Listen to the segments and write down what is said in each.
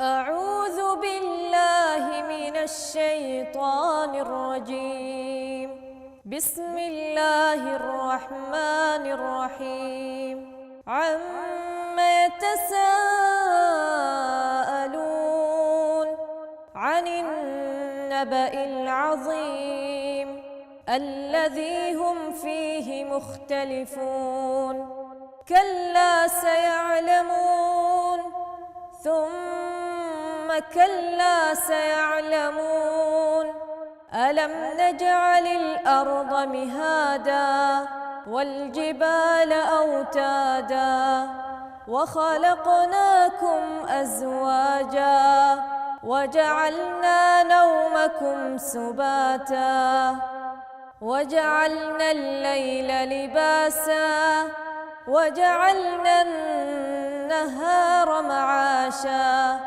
أعوذ بالله من الشيطان الرجيم. بسم الله الرحمن الرحيم. عم يتساءلون عن النبأ العظيم الذي هم فيه مختلفون. كلا سيعلمون ثم كلا سيعلمون. ألم نجعل الأرض مهادا والجبال أوتادا وخلقناكم أزواجا وجعلنا نومكم سباتا وجعلنا الليل لباسا وجعلنا النهار معاشا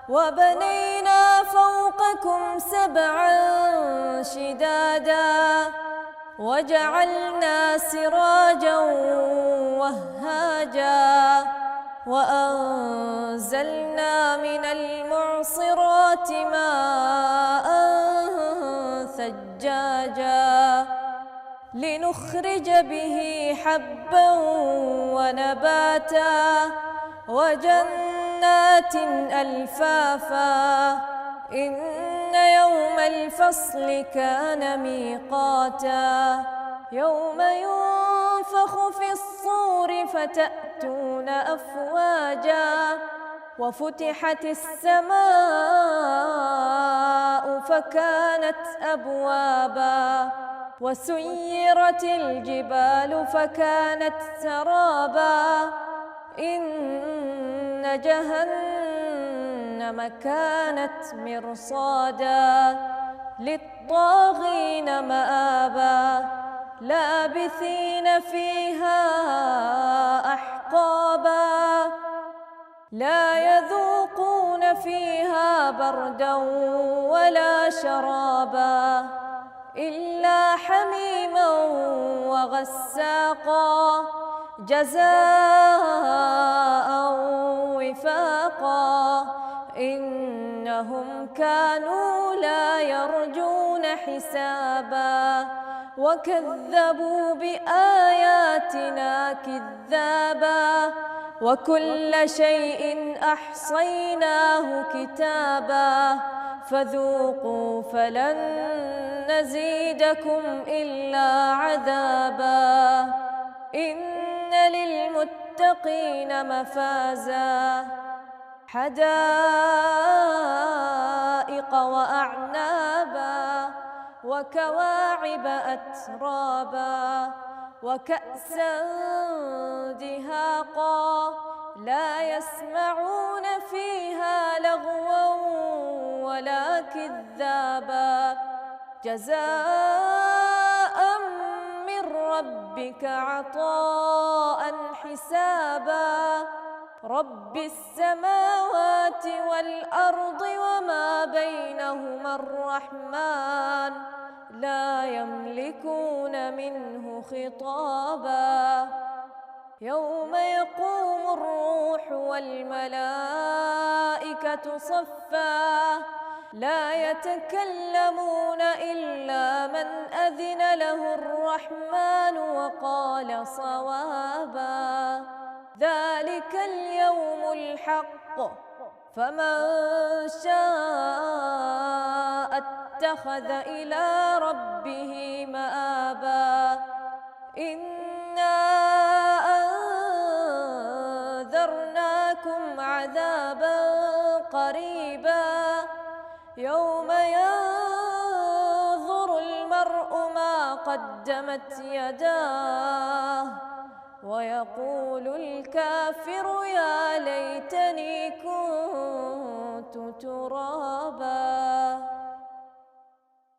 وبنينا فوقكم سبعا شدادا وجعلنا سراجا وهاجا وأنزلنا من المعصرات ماء ثجاجا لنخرج به حبا ونباتا وجنات ألفافا. إن يوم الفصل كان ميقاتا. يوم ينفخ في الصور فتأتون أفواجا وفتحت السماء فكانت أبوابا وسيرت الجبال فكانت سرابا. إن جهنم كانت مرصادا للطاغين مآبا لابثين فيها أحقابا لا يذوقون فيها بردا ولا شرابا إلا حميما وغساقا جزاء وفاقا. إنهم كانوا لا يرجون حسابا وكذبوا بآياتنا كذابا وكل شيء أحصيناه كتابا فذوقوا فلن نزيدكم إلا عذابا. إن للمتقين مفازا حدائق وأعنابا وكواعب أترابا وكأسا دهاقا لا يسمعون فيها لغوا ولا كذابا جزاء من ربك عطاء حسابا. رب السماوات والأرض وما بينهما الرحمن لا يملكون منه خطابا. يوم يقوم الروح والملائكة صفا لا يتكلمون إلا من أذن له الرحمن وقال صوابا. ذلك اليوم الحق فمن شاء اتخذ إلى ربه مآبا. إنا أنذرناكم عذابا قريبا يوم ينظر المرء ما قدمت يداه ويقول الكافر يا ليتني كنت ترابا.